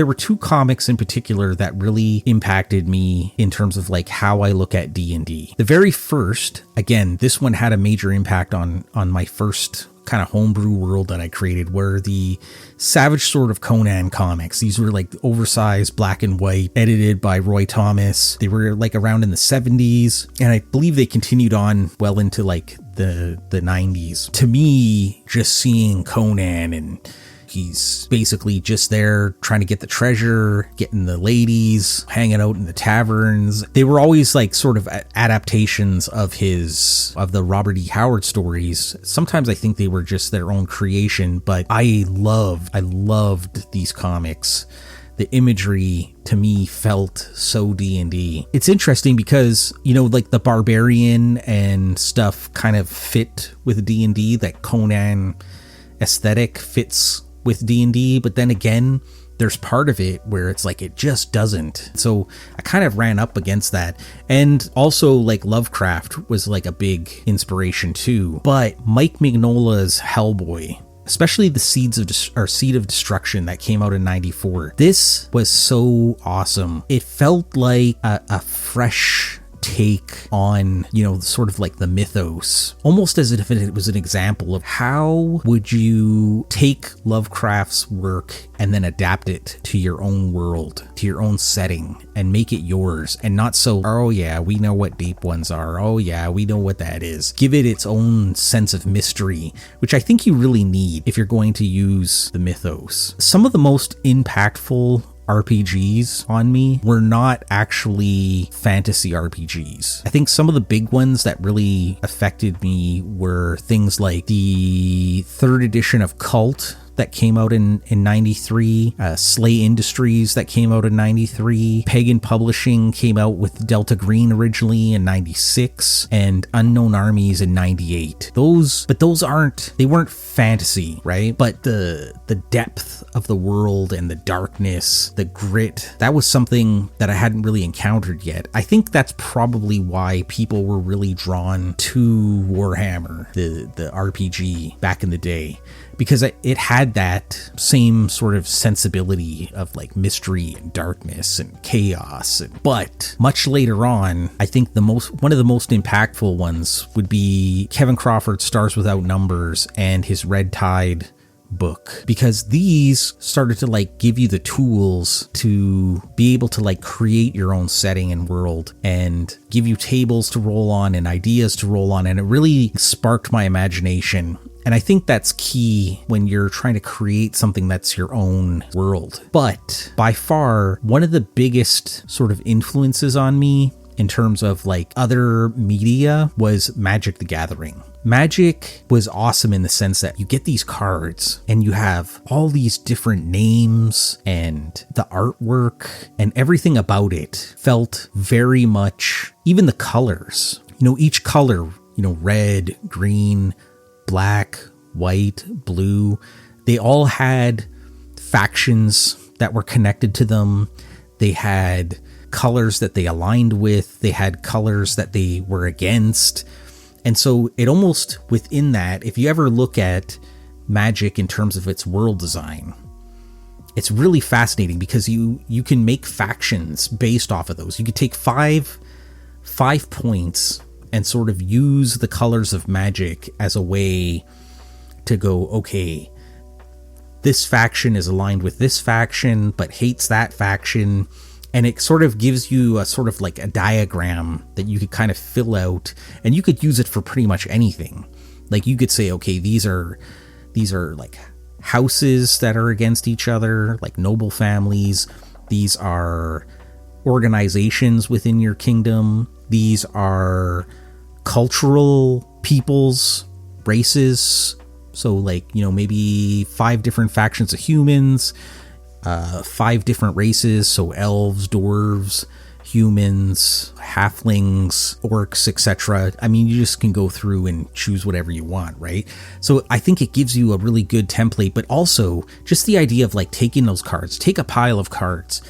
were two comics in particular that really impacted me in terms of like how I look at D&D. The very first, again, this one had a major impact on my first kind of homebrew world that I created, were the Savage Sword of Conan comics. These were like oversized black and white, edited by Roy Thomas. They were like around in the 70s, and I believe they continued on well into like the 90s. To me, just seeing Conan and He's basically just there trying to get the treasure, getting the ladies, hanging out in the taverns. They were always like sort of adaptations of the Robert E. Howard stories. Sometimes I think they were just their own creation, but I loved these comics. The imagery to me felt so D&D. It's interesting because, like the barbarian and stuff kind of fit with D&D, that Conan aesthetic fits with D&D, but then again, there's part of it where it's like it just doesn't. So I kind of ran up against that. And also like Lovecraft was like a big inspiration too. But Mike Mignola's Hellboy, especially the Seed of Destruction that came out in 94. This was so awesome. It felt like a fresh take on, sort of like the mythos, almost as if it was an example of how would you take Lovecraft's work and then adapt it to your own world, to your own setting, and make it yours, and not so, oh yeah, we know what deep ones are, oh yeah, we know what that is. Give it its own sense of mystery, which I think you really need if you're going to use the mythos. Some of the most impactful RPGs on me were not actually fantasy RPGs. I think some of the big ones that really affected me were things like the 3rd edition of Cult that came out in 93, Slay Industries that came out in 93, Pagan Publishing came out with Delta Green originally in 96, and Unknown Armies in 98. They weren't fantasy, right? But the depth of the world and the darkness, the grit, that was something that I hadn't really encountered yet. I think that's probably why people were really drawn to Warhammer, the RPG back in the day, because it had that same sort of sensibility of like mystery and darkness and chaos. But much later on, I think one of the most impactful ones would be Kevin Crawford's Stars Without Numbers and his Red Tide book, because these started to like give you the tools to be able to like create your own setting and world and give you tables to roll on and ideas to roll on, and it really sparked my imagination. And I think that's key when you're trying to create something that's your own world. But by far, one of the biggest sort of influences on me in terms of like other media was Magic the Gathering. Magic was awesome in the sense that you get these cards and you have all these different names, and the artwork and everything about it felt very much, even the colors, each color, red, green, black, white, blue, they all had factions that were connected to them. They had colors that they aligned with. They had colors that they were against. And so it almost within that, if you ever look at Magic in terms of its world design, it's really fascinating because you can make factions based off of those. You could take five points and sort of use the colors of Magic as a way to go, okay, this faction is aligned with this faction, but hates that faction. And it sort of gives you a sort of like a diagram that you could kind of fill out, and you could use it for pretty much anything. Like you could say, okay, these are like houses that are against each other, like noble families. These are organizations within your kingdom. These are cultural peoples, races. So like, maybe 5 different factions of humans, 5 different races. So elves, dwarves, humans, halflings, orcs, etc. I mean, you just can go through and choose whatever you want, right? So I think it gives you a really good template, but also just the idea of like taking those cards, take a pile of cards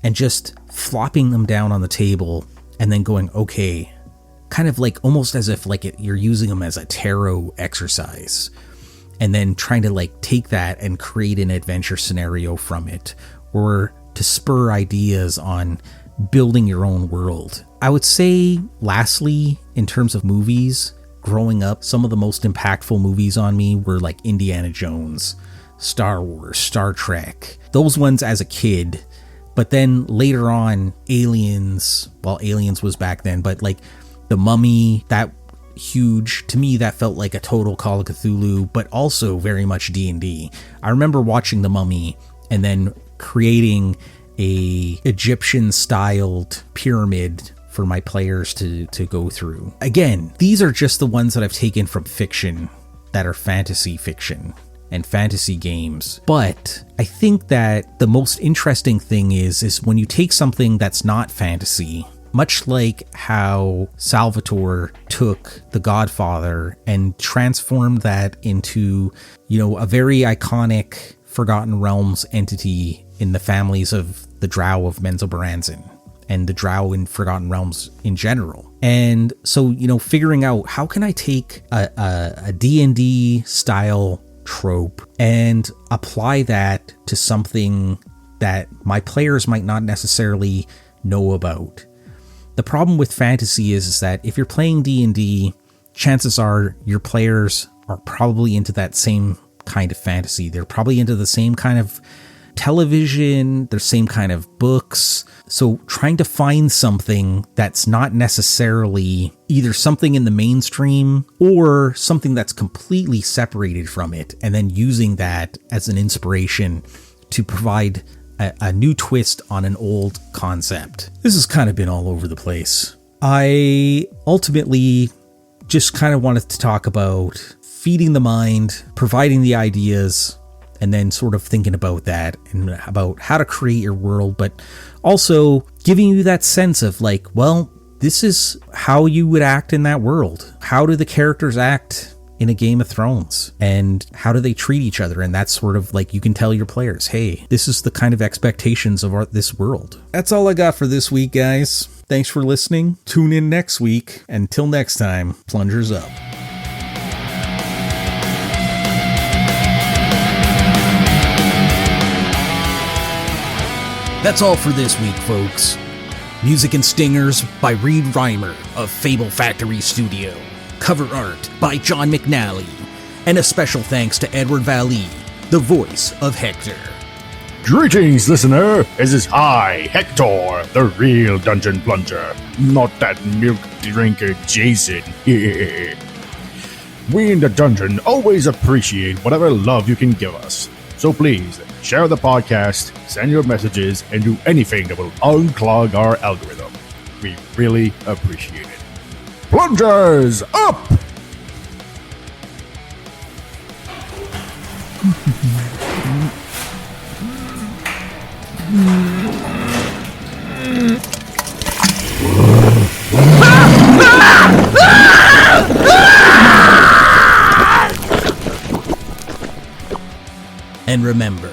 and just flopping them down on the table and then going, okay, kind of like almost as if like you're using them as a tarot exercise, and then trying to like take that and create an adventure scenario from it, or to spur ideas on building your own world. I would say lastly, in terms of movies, growing up, some of the most impactful movies on me were like Indiana Jones, Star Wars, Star Trek, those ones as a kid. But then later on, Aliens was back then, but like The Mummy, that huge. To me, that felt like a total Call of Cthulhu, but also very much D&D. I remember watching The Mummy and then creating a Egyptian-styled pyramid for my players to go through. Again, these are just the ones that I've taken from fiction that are fantasy fiction and fantasy games. But I think that the most interesting thing is when you take something that's not fantasy, much like how Salvatore took The Godfather and transformed that into, a very iconic Forgotten Realms entity in the families of the Drow of Menzoberranzan and the Drow in Forgotten Realms in general. And so, figuring out how can I take a D&D style trope and apply that to something that my players might not necessarily know about. The problem with fantasy is that if you're playing D&D, chances are your players are probably into that same kind of fantasy. They're probably into the same kind of television, the same kind of books. So trying to find something that's not necessarily either something in the mainstream or something that's completely separated from it, and then using that as an inspiration to provide a new twist on an old concept. This has kind of been all over the place. I ultimately just kind of wanted to talk about feeding the mind, providing the ideas, and then sort of thinking about that and about how to create your world, but also giving you that sense of like, well, this is how you would act in that world. How do the characters act in a Game of Thrones? And how do they treat each other? And that's sort of like, you can tell your players, hey, this is the kind of expectations of this world. That's all I got for this week, guys. Thanks for listening. Tune in next week. Until next time, plungers up. That's all for this week, folks. Music and stingers by Reed Reimer of Fable Factory Studio. Cover art by John McNally. And a special thanks to Edward Vallee, the voice of Hecktor. Greetings, listener. This is I, Hecktor, the real dungeon plunger, not that milk drinker Jason. We in the dungeon always appreciate whatever love you can give us. So please, share the podcast, send your messages, and do anything that will unclog our algorithm. We really appreciate it. Plungers up! And remember,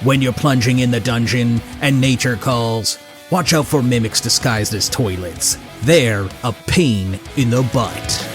when you're plunging in the dungeon and nature calls, watch out for mimics disguised as toilets. They're a pain in the butt.